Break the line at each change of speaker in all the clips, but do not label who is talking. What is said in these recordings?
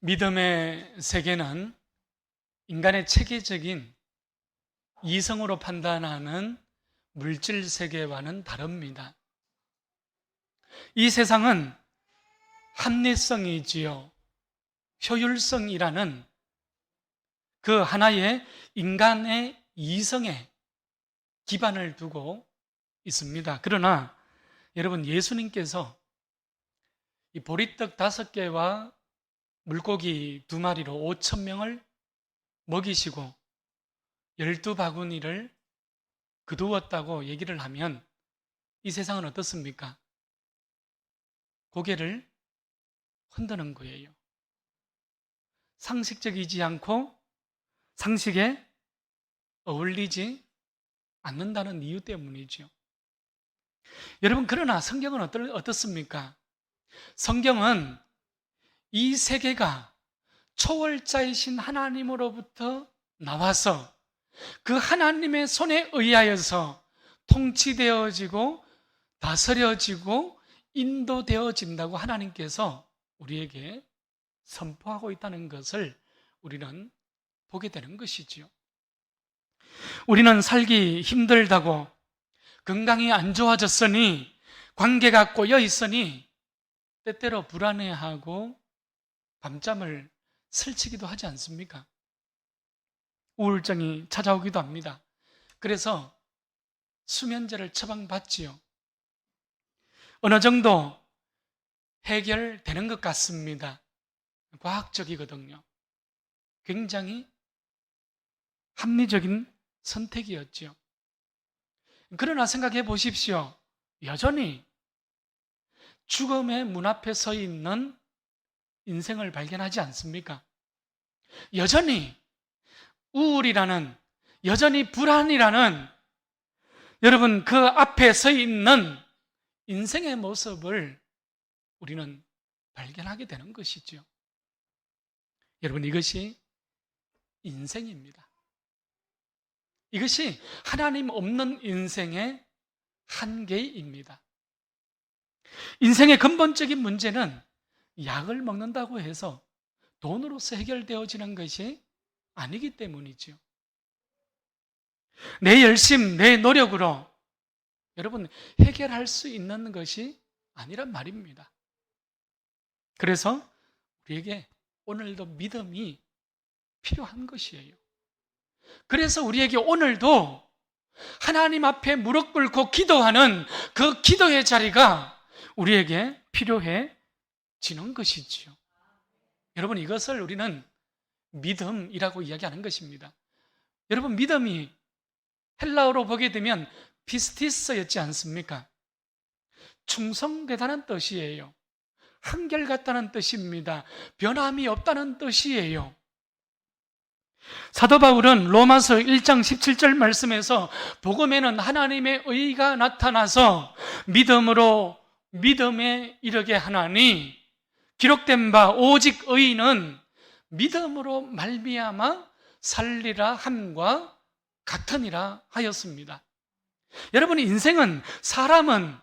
믿음의 세계는 인간의 체계적인 이성으로 판단하는 물질 세계와는 다릅니다. 이 세상은 합리성이지요, 효율성이라는 그 하나의 인간의 이성에 기반을 두고 있습니다. 그러나 여러분, 예수님께서 이 보리떡 5개와 물고기 2마리로 5,000명을 먹이시고 12바구니를 거두었다고 얘기를 하면 이 세상은 어떻습니까? 고개를 흔드는 거예요. 상식적이지 않고 상식에 어울리지 않는다는 이유 때문이죠. 여러분, 그러나 성경은 어떻습니까? 성경은 이 세계가 초월자이신 하나님으로부터 나와서 그 하나님의 손에 의하여서 통치되어지고 다스려지고 인도되어진다고 하나님께서 우리에게 선포하고 있다는 것을 우리는 보게 되는 것이지요. 우리는 살기 힘들다고, 건강이 안 좋아졌으니, 관계가 꼬여 있으니 때때로 불안해하고 밤잠을 설치기도 하지 않습니까? 우울증이 찾아오기도 합니다. 그래서 수면제를 처방받지요. 어느 정도 해결되는 것 같습니다. 과학적이거든요. 굉장히 합리적인 선택이었죠. 그러나 생각해 보십시오. 여전히 죽음의 문 앞에 서 있는 인생을 발견하지 않습니까? 여전히 우울이라는, 여전히 불안이라는, 여러분, 그 앞에 서 있는 인생의 모습을 우리는 발견하게 되는 것이죠. 여러분, 이것이 인생입니다. 이것이 하나님 없는 인생의 한계입니다. 인생의 근본적인 문제는 약을 먹는다고 해서 돈으로서 해결되어지는 것이 아니기 때문이죠. 내 열심, 내 노력으로 여러분 해결할 수 있는 것이 아니란 말입니다. 그래서 우리에게 오늘도 믿음이 필요한 것이에요. 그래서 우리에게 오늘도 하나님 앞에 무릎 꿇고 기도하는 그 기도의 자리가 우리에게 필요해지는 것이지요. 여러분, 이것을 우리는 믿음이라고 이야기하는 것입니다. 여러분, 믿음이 헬라어로 보게 되면 피스티스였지 않습니까? 충성되다는 뜻이에요. 한결같다는 뜻입니다. 변함이 없다는 뜻이에요. 사도 바울은 로마서 1장 17절 말씀에서 복음에는 하나님의 의가 나타나서 믿음으로 믿음에 이르게 하나니 기록된 바 오직 의인은 믿음으로 말미암아 살리라 함과 같으니라 하였습니다. 여러분, 인생은, 사람은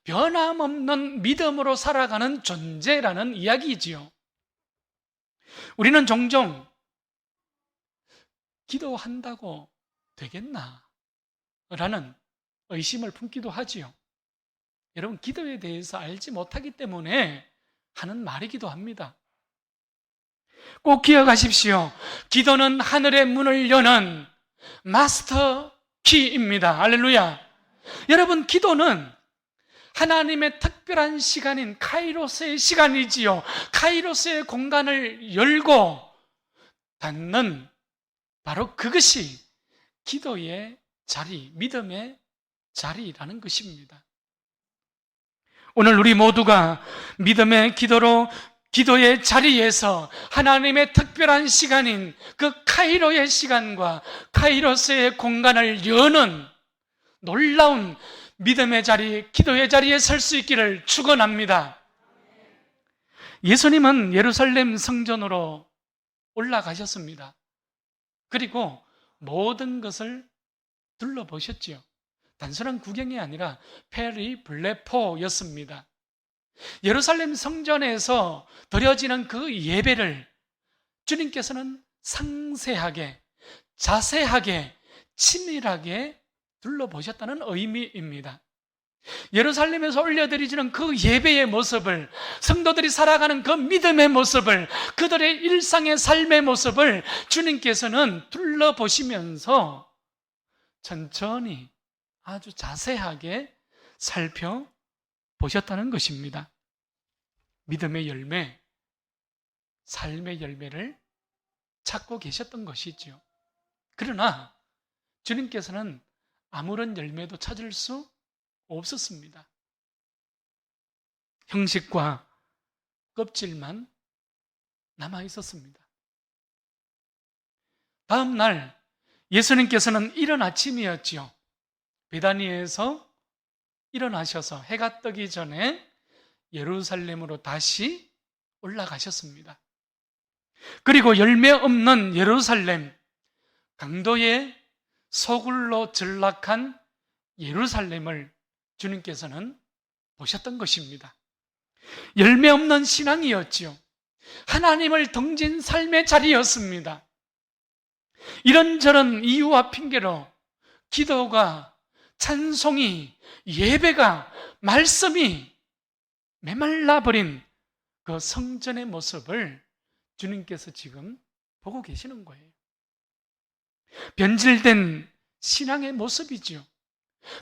변함없는 믿음으로 살아가는 존재라는 이야기이지요. 우리는 종종 기도한다고 되겠나? 라는 의심을 품기도 하지요. 여러분, 기도에 대해서 알지 못하기 때문에 하는 말이기도 합니다. 꼭 기억하십시오. 기도는 하늘의 문을 여는 마스터 키입니다. 할렐루야. 여러분, 기도는 하나님의 특별한 시간인 카이로스의 시간이지요. 카이로스의 공간을 열고 닫는 바로 그것이 기도의 자리, 믿음의 자리라는 것입니다. 오늘 우리 모두가 믿음의 기도로 기도의 자리에서 하나님의 특별한 시간인 그 카이로의 시간과 카이로스의 공간을 여는 놀라운 믿음의 자리, 기도의 자리에 설 수 있기를 축원합니다. 예수님은 예루살렘 성전으로 올라가셨습니다. 그리고 모든 것을 둘러보셨지요. 단순한 구경이 아니라 페리블레포였습니다. 예루살렘 성전에서 드려지는 그 예배를 주님께서는 상세하게, 자세하게, 치밀하게 둘러보셨다는 의미입니다. 예루살렘에서 올려드리지는 그 예배의 모습을, 성도들이 살아가는 그 믿음의 모습을, 그들의 일상의 삶의 모습을 주님께서는 둘러보시면서 천천히 아주 자세하게 살펴보셨다는 것입니다. 믿음의 열매, 삶의 열매를 찾고 계셨던 것이죠. 그러나 주님께서는 아무런 열매도 찾을 수 없었습니다. 형식과 껍질만 남아 있었습니다. 다음 날 예수님께서는 이른 아침이었지요. 베다니에서 일어나셔서 해가 뜨기 전에 예루살렘으로 다시 올라가셨습니다. 그리고 열매 없는 예루살렘, 강도의 소굴로 전락한 예루살렘을 주님께서는 보셨던 것입니다. 열매 없는 신앙이었지요. 하나님을 등진 삶의 자리였습니다. 이런저런 이유와 핑계로 기도가, 찬송이, 예배가, 말씀이 메말라 버린 그 성전의 모습을 주님께서 지금 보고 계시는 거예요. 변질된 신앙의 모습이지요.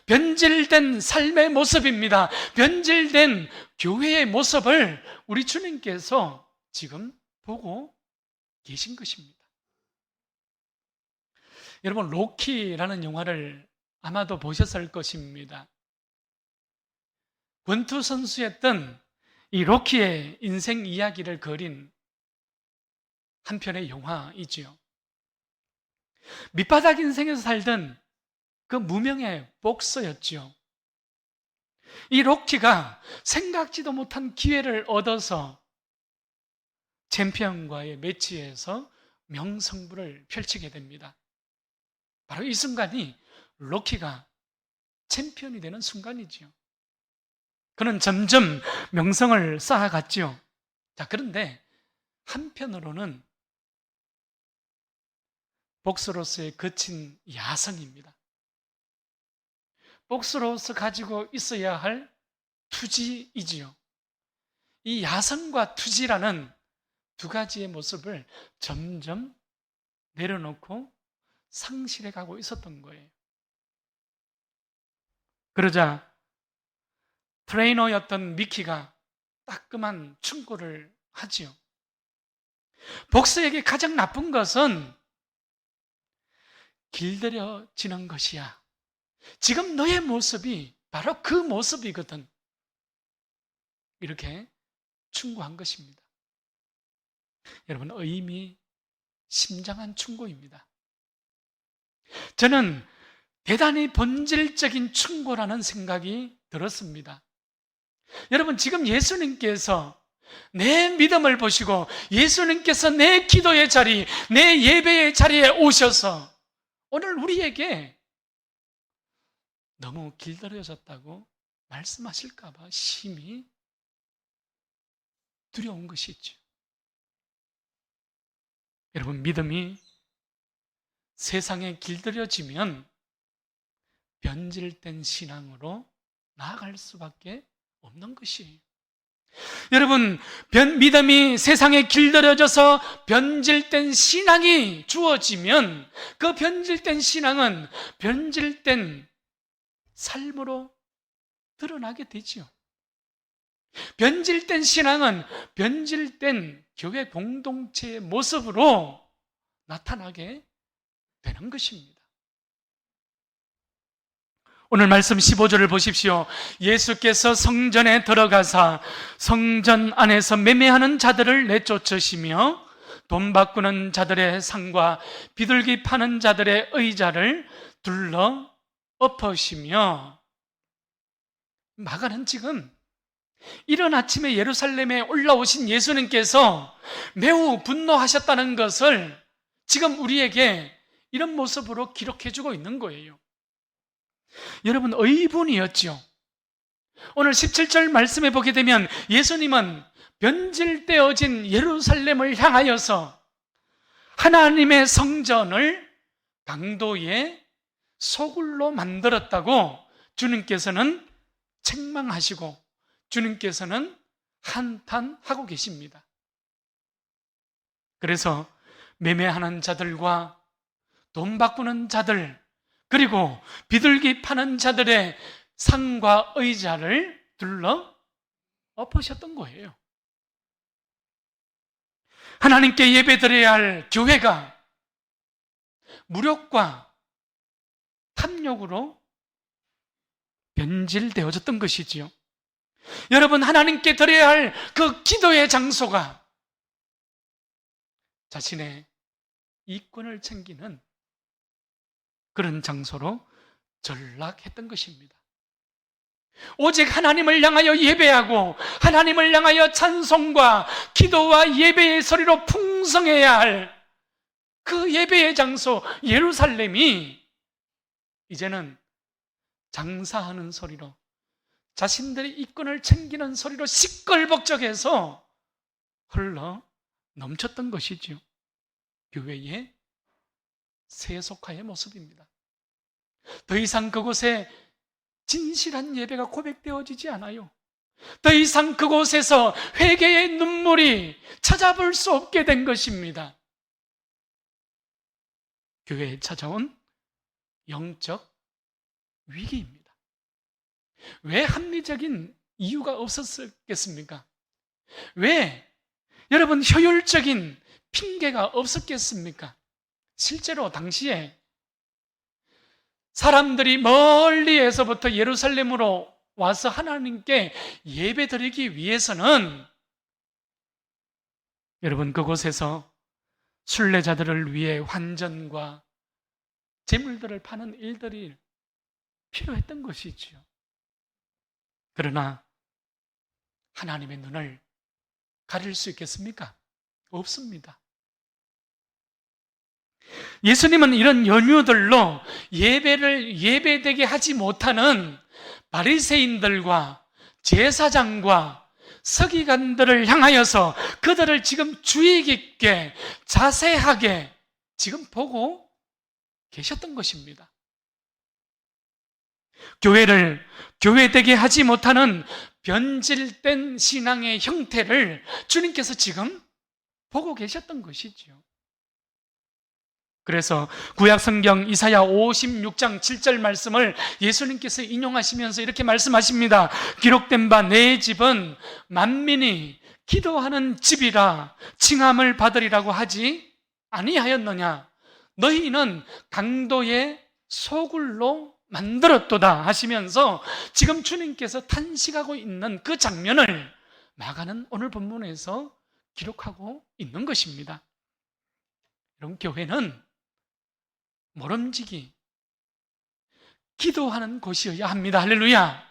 변질된 삶의 모습입니다. 변질된 교회의 모습을 우리 주님께서 지금 보고 계신 것입니다. 여러분, 로키라는 영화를 아마도 보셨을 것입니다. 권투 선수였던 이 로키의 인생 이야기를 그린 한 편의 영화이지요. 밑바닥 인생에서 살던 그 무명의 복서였지요. 이 로키가 생각지도 못한 기회를 얻어서 챔피언과의 매치에서 명승부를 펼치게 됩니다. 바로 이 순간이 로키가 챔피언이 되는 순간이지요. 그는 점점 명성을 쌓아갔지요. 자, 그런데 한편으로는 복서로서의 거친 야성입니다. 복서로서 가지고 있어야 할 투지이지요. 이 야성과 투지라는 두 가지의 모습을 점점 내려놓고 상실해 가고 있었던 거예요. 그러자 트레이너였던 미키가 따끔한 충고를 하지요. 복서에게 가장 나쁜 것은 길들여지는 것이야. 지금 너의 모습이 바로 그 모습이거든. 이렇게 충고한 것입니다. 여러분, 의미심장한 충고입니다. 저는 대단히 본질적인 충고라는 생각이 들었습니다. 여러분, 지금 예수님께서 내 믿음을 보시고 예수님께서 내 기도의 자리, 내 예배의 자리에 오셔서 오늘 우리에게 너무 길들여졌다고 말씀하실까 봐 심히 두려운 것이죠. 여러분, 믿음이 세상에 길들여지면 변질된 신앙으로 나아갈 수밖에 없는 것이에요. 여러분, 믿음이 세상에 길들여져서 변질된 신앙이 주어지면 그 변질된 신앙은 변질된 삶으로 드러나게 되지요. 변질된 신앙은 변질된 교회 공동체의 모습으로 나타나게 되는 것입니다. 오늘 말씀 15절을 보십시오. 예수께서 성전에 들어가사 성전 안에서 매매하는 자들을 내쫓으시며 돈 바꾸는 자들의 상과 비둘기 파는 자들의 의자를 둘러 엎으시며, 마가는 지금 이른 아침에 예루살렘에 올라오신 예수님께서 매우 분노하셨다는 것을 지금 우리에게 이런 모습으로 기록해주고 있는 거예요. 여러분, 의분이었죠. 오늘 17절 말씀에 보게 되면 예수님은 변질되어진 예루살렘을 향하여서 하나님의 성전을 강도의 소굴로 만들었다고 주님께서는 책망하시고 주님께서는 한탄하고 계십니다. 그래서 매매하는 자들과 돈 바꾸는 자들, 그리고 비둘기 파는 자들의 상과 의자를 둘러 엎으셨던 거예요. 하나님께 예배드려야 할 교회가 무력과 탐욕으로 변질되어졌던 것이지요. 여러분, 하나님께 드려야 할 그 기도의 장소가 자신의 이권을 챙기는 그런 장소로 전락했던 것입니다. 오직 하나님을 향하여 예배하고 하나님을 향하여 찬송과 기도와 예배의 소리로 풍성해야 할 그 예배의 장소 예루살렘이 이제는 장사하는 소리로, 자신들의 이권을 챙기는 소리로 시끌벅적해서 흘러 넘쳤던 것이지요. 교회의 세속화의 모습입니다. 더 이상 그곳에 진실한 예배가 고백되어지지 않아요. 더 이상 그곳에서 회개의 눈물이 찾아볼 수 없게 된 것입니다. 교회에 찾아온 영적 위기입니다. 왜 합리적인 이유가 없었겠습니까? 왜 여러분 효율적인 핑계가 없었겠습니까? 실제로 당시에 사람들이 멀리에서부터 예루살렘으로 와서 하나님께 예배드리기 위해서는 여러분 그곳에서 순례자들을 위해 환전과 재물들을 파는 일들이 필요했던 것이지요. 그러나 하나님의 눈을 가릴 수 있겠습니까? 없습니다. 예수님은 이런 연유들로 예배를 예배되게 하지 못하는 바리새인들과 제사장과 서기관들을 향하여서 그들을 지금 주의 깊게 자세하게 지금 보고 계셨던 것입니다. 교회를 교회되게 하지 못하는 변질된 신앙의 형태를 주님께서 지금 보고 계셨던 것이지요. 그래서 구약성경 이사야 56장 7절 말씀을 예수님께서 인용하시면서 이렇게 말씀하십니다. 기록된 바 내 집은 만민이 기도하는 집이라 칭함을 받으리라고 하지 아니하였느냐. 너희는 강도의 소굴로 만들었도다 하시면서 지금 주님께서 탄식하고 있는 그 장면을 마가는 오늘 본문에서 기록하고 있는 것입니다. 이런 교회는 모름지기 기도하는 곳이어야 합니다. 할렐루야.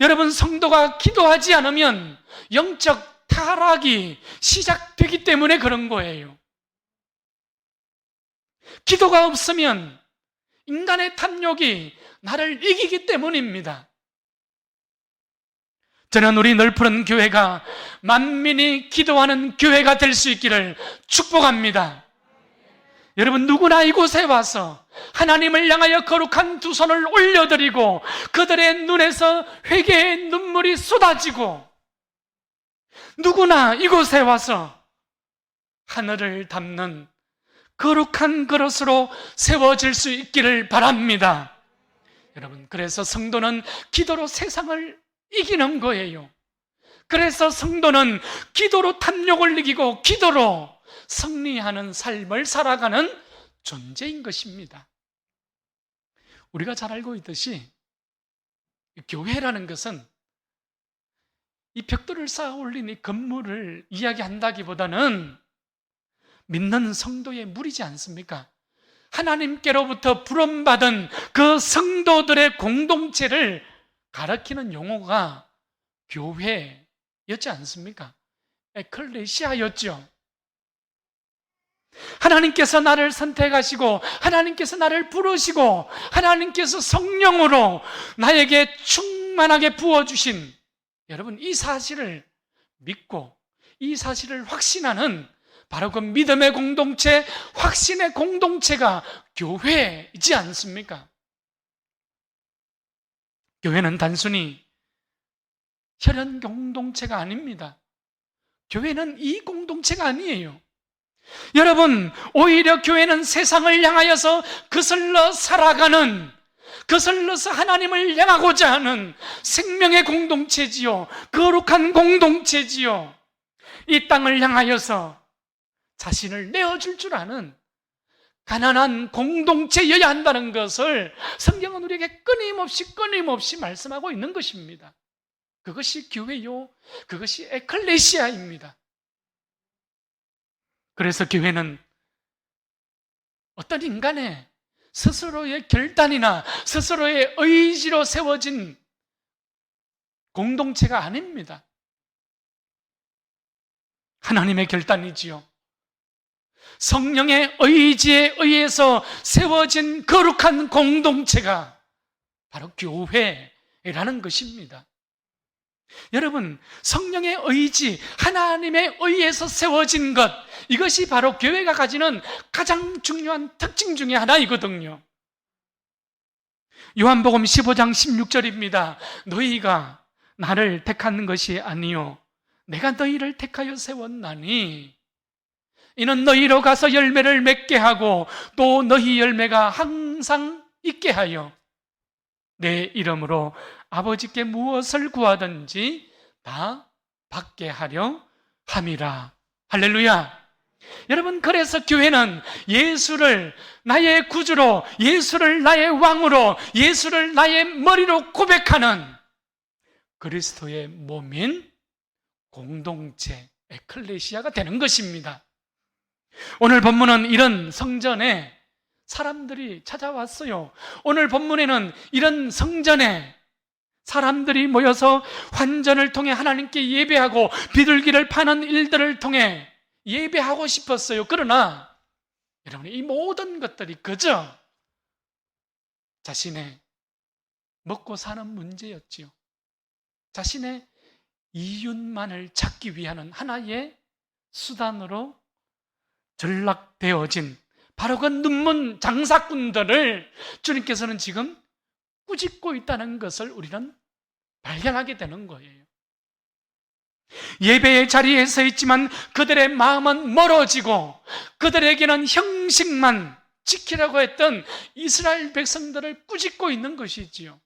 여러분, 성도가 기도하지 않으면 영적 타락이 시작되기 때문에 그런 거예요. 기도가 없으면 인간의 탐욕이 나를 이기기 때문입니다. 저는 우리 넓은 교회가 만민이 기도하는 교회가 될 수 있기를 축복합니다. 여러분, 누구나 이곳에 와서 하나님을 향하여 거룩한 두 손을 올려드리고 그들의 눈에서 회개의 눈물이 쏟아지고 누구나 이곳에 와서 하늘을 닮는 거룩한 그릇으로 세워질 수 있기를 바랍니다. 여러분, 그래서 성도는 기도로 세상을 이기는 거예요. 그래서 성도는 기도로 탐욕을 이기고 기도로 승리하는 삶을 살아가는 존재인 것입니다. 우리가 잘 알고 있듯이 교회라는 것은 이 벽돌을 쌓아 올린 이 건물을 이야기한다기보다는 믿는 성도의 무리지 않습니까? 하나님께로부터 부름받은 그 성도들의 공동체를 가리키는 용어가 교회였지 않습니까? 에클레시아였죠. 하나님께서 나를 선택하시고 하나님께서 나를 부르시고 하나님께서 성령으로 나에게 충만하게 충만하게 부어주신 여러분, 이 사실을 믿고 이 사실을 확신하는 바로 그 믿음의 공동체, 확신의 공동체가 교회이지 않습니까? 교회는 단순히 혈연 공동체가 아닙니다. 교회는 이 공동체가 아니에요. 여러분, 오히려 교회는 세상을 향하여서 거슬러 살아가는, 거슬러서 하나님을 향하고자 하는 생명의 공동체지요, 거룩한 공동체지요, 이 땅을 향하여서 자신을 내어줄 줄 아는 가난한 공동체여야 한다는 것을 성경은 우리에게 끊임없이 말씀하고 있는 것입니다. 그것이 교회요, 그것이 에클레시아입니다. 그래서 교회는 어떤 인간의 스스로의 결단이나 스스로의 의지로 세워진 공동체가 아닙니다. 하나님의 결단이지요. 성령의 의지에 의해서 세워진 거룩한 공동체가 바로 교회라는 것입니다. 여러분, 성령의 의지, 하나님의 의해서 세워진 것, 이것이 바로 교회가 가지는 가장 중요한 특징 중에 하나이거든요. 요한복음 15장 16절입니다. 너희가 나를 택한 것이 아니요 내가 너희를 택하여 세웠나니 이는 너희로 가서 열매를 맺게 하고 또 너희 열매가 항상 있게 하여 내 이름으로 아버지께 무엇을 구하든지 다 받게 하려 함이라. 할렐루야. 여러분, 그래서 교회는 예수를 나의 구주로, 예수를 나의 왕으로, 예수를 나의 머리로 고백하는 그리스도의 몸인 공동체, 에클레시아가 되는 것입니다. 오늘 본문은 이런 성전에 사람들이 찾아왔어요. 오늘 본문에는 이런 성전에 사람들이 모여서 환전을 통해 하나님께 예배하고 비둘기를 파는 일들을 통해 예배하고 싶었어요. 그러나 여러분, 이 모든 것들이 그저 자신의 먹고 사는 문제였지요. 자신의 이윤만을 찾기 위한 하나의 수단으로 전락되어진 바로 그 눈먼 장사꾼들을 주님께서는 지금 꾸짖고 있다는 것을 우리는 발견하게 되는 거예요. 예배의 자리에 서 있지만 그들의 마음은 멀어지고 그들에게는 형식만 지키라고 했던 이스라엘 백성들을 꾸짖고 있는 것이지요.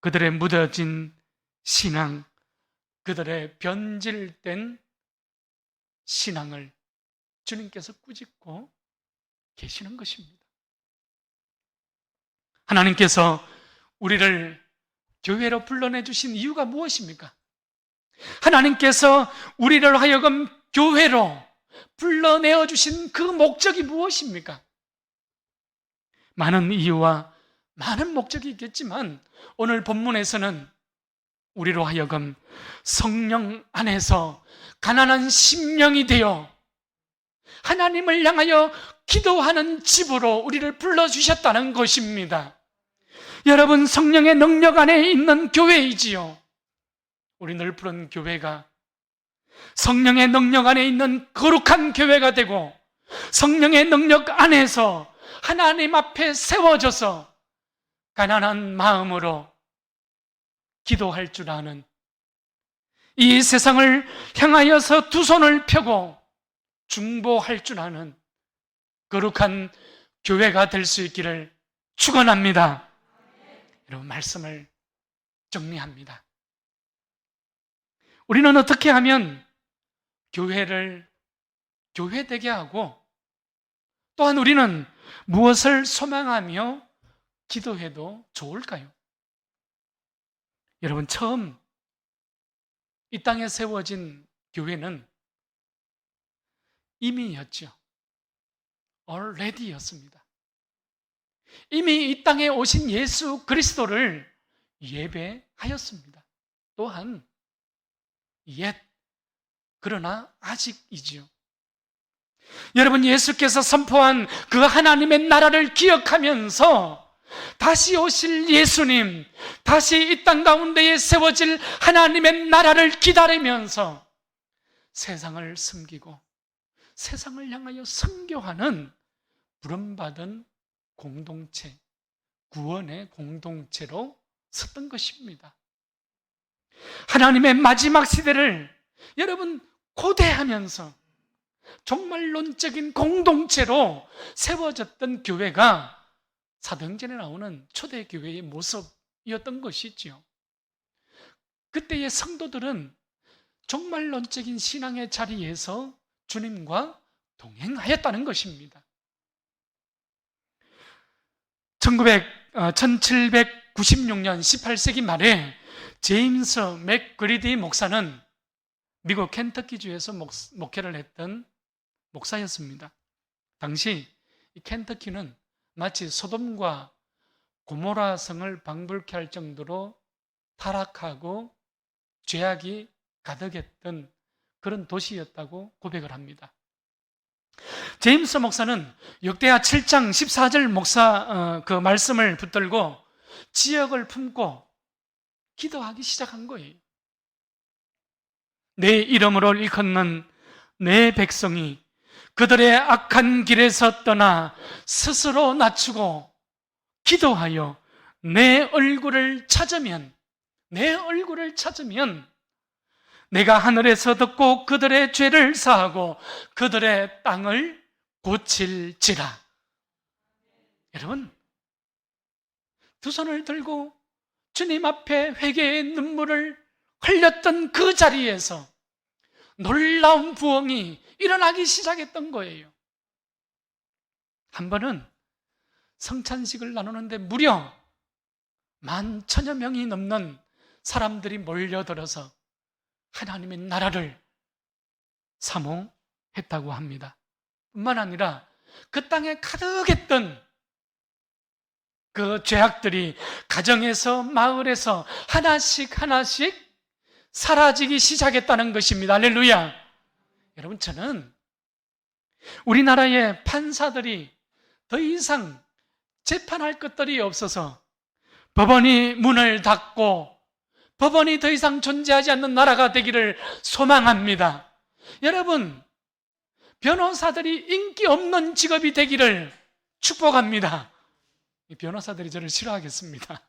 그들의 무뎌진 신앙, 그들의 변질된 신앙을 주님께서 꾸짖고 계시는 것입니다. 하나님께서 우리를 교회로 불러내 주신 이유가 무엇입니까? 하나님께서 우리를 하여금 교회로 불러내어 주신 그 목적이 무엇입니까? 많은 이유와 많은 목적이 있겠지만 오늘 본문에서는 우리로 하여금 성령 안에서 가난한 심령이 되어 하나님을 향하여 기도하는 집으로 우리를 불러주셨다는 것입니다. 여러분, 성령의 능력 안에 있는 교회이지요. 우리 늘 부른 교회가 성령의 능력 안에 있는 거룩한 교회가 되고 성령의 능력 안에서 하나님 앞에 세워져서 가난한 마음으로 기도할 줄 아는, 이 세상을 향하여서 두 손을 펴고 중보할 줄 아는 거룩한 교회가 될 수 있기를 축원합니다. 여러분, 말씀을 정리합니다. 우리는 어떻게 하면 교회를 교회되게 하고 또한 우리는 무엇을 소망하며 기도해도 좋을까요? 여러분, 처음 이 땅에 세워진 교회는 이미였죠. already였습니다. 이미 이 땅에 오신 예수 그리스도를 예배하였습니다. 또한 yet, 그러나 아직이지요. 여러분, 예수께서 선포한 그 하나님의 나라를 기억하면서 다시 오실 예수님, 다시 이 땅 가운데에 세워질 하나님의 나라를 기다리면서 세상을 섬기고 세상을 향하여 선교하는 부름받은 공동체, 구원의 공동체로 섰던 것입니다. 하나님의 마지막 시대를 여러분 고대하면서 종말론적인 공동체로 세워졌던 교회가 사도행전에 나오는 초대교회의 모습이었던 것이지요. 그때의 성도들은 종말론적인 신앙의 자리에서 주님과 동행하였다는 것입니다. 1796년 18세기 말에 제임스 맥그리디 목사는 미국 켄터키주에서 목회를 했던 목사였습니다. 당시 이 켄터키는 마치 소돔과 고모라 성을 방불케 할 정도로 타락하고 죄악이 가득했던 그런 도시였다고 고백을 합니다. 제임스 목사는 역대하 7장 14절 그 말씀을 붙들고 지역을 품고 기도하기 시작한 거예요. 내 이름으로 일컫는 내 백성이 그들의 악한 길에서 떠나 스스로 낮추고 기도하여 내 얼굴을 찾으면 내가 하늘에서 듣고 그들의 죄를 사하고 그들의 땅을 고칠지라. 여러분, 두 손을 들고 주님 앞에 회개의 눈물을 흘렸던 그 자리에서 놀라운 부흥이 일어나기 시작했던 거예요. 한 번은 성찬식을 나누는데 무려 10,000여 명이 넘는 사람들이 몰려들어서 하나님의 나라를 사모했다고 합니다. 뿐만 아니라 그 땅에 가득했던 그 죄악들이 가정에서 마을에서 하나씩 사라지기 시작했다는 것입니다. 할렐루야. 여러분, 저는 우리나라의 판사들이 더 이상 재판할 것들이 없어서 법원이 문을 닫고 법원이 더 이상 존재하지 않는 나라가 되기를 소망합니다. 여러분, 변호사들이 인기 없는 직업이 되기를 축복합니다. 변호사들이 저를 싫어하겠습니다.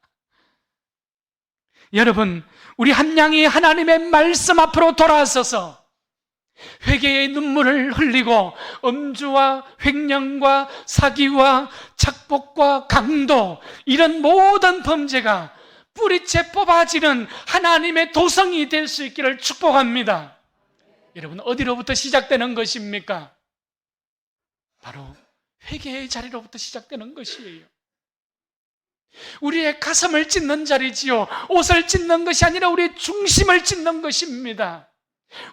여러분, 우리 함량이 하나님의 말씀 앞으로 돌아서서 회개의 눈물을 흘리고 음주와 횡령과 사기와 착복과 강도, 이런 모든 범죄가 뿌리째 뽑아지는 하나님의 도성이 될 수 있기를 축복합니다. 여러분, 어디로부터 시작되는 것입니까? 바로 회개의 자리로부터 시작되는 것이에요. 우리의 가슴을 찢는 자리지요, 옷을 찢는 것이 아니라 우리의 중심을 찢는 것입니다.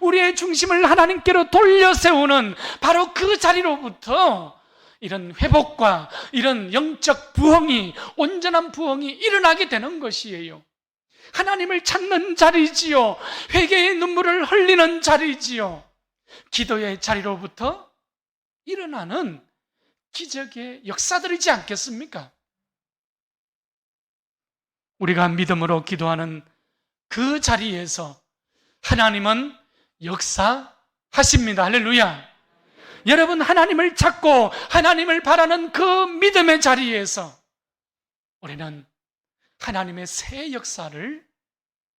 우리의 중심을 하나님께로 돌려 세우는 바로 그 자리로부터 이런 회복과 이런 영적 부흥이, 온전한 부흥이 일어나게 되는 것이에요. 하나님을 찾는 자리지요, 회개의 눈물을 흘리는 자리지요, 기도의 자리로부터 일어나는 기적의 역사들이지 않겠습니까? 우리가 믿음으로 기도하는 그 자리에서 하나님은 역사하십니다. 할렐루야. 여러분, 하나님을 찾고 하나님을 바라는 그 믿음의 자리에서 우리는 하나님의 새 역사를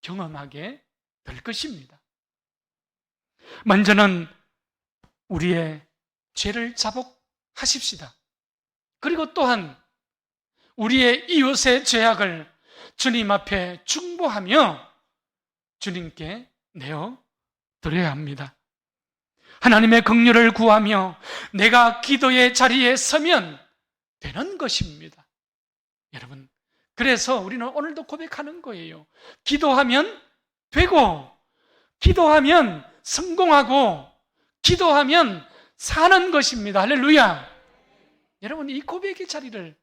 경험하게 될 것입니다. 먼저는 우리의 죄를 자복하십시다. 그리고 또한 우리의 이웃의 죄악을 주님 앞에 중보하며 주님께 내어 드려야 합니다. 하나님의 긍휼을 구하며 내가 기도의 자리에 서면 되는 것입니다. 여러분, 그래서 우리는 오늘도 고백하는 거예요. 기도하면 되고, 기도하면 성공하고, 기도하면 사는 것입니다. 할렐루야. 여러분, 이 고백의 자리를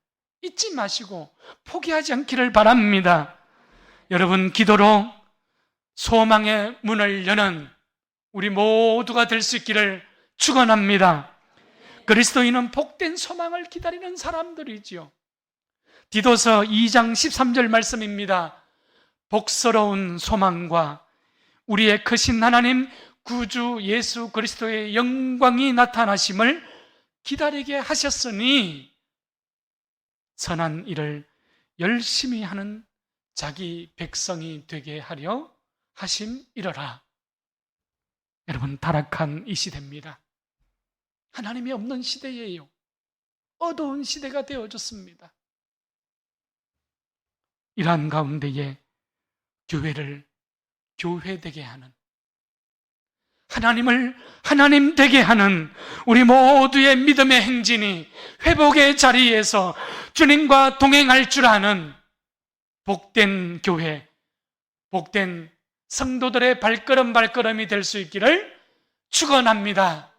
잊지 마시고 포기하지 않기를 바랍니다. 여러분, 기도로 소망의 문을 여는 우리 모두가 될 수 있기를 축원합니다. 그리스도인은 복된 소망을 기다리는 사람들이지요. 디도서 2장 13절 말씀입니다. 복스러운 소망과 우리의 크신 하나님 구주 예수 그리스도의 영광이 나타나심을 기다리게 하셨으니 선한 일을 열심히 하는 자기 백성이 되게 하려 하심이러라. 여러분, 타락한 이 시대입니다. 하나님이 없는 시대예요. 어두운 시대가 되어졌습니다. 이러한 가운데에 교회를 교회되게 하는, 하나님을 하나님 되게 하는 우리 모두의 믿음의 행진이 회복의 자리에서 주님과 동행할 줄 아는 복된 교회, 복된 성도들의 발걸음이 될 수 있기를 축원합니다.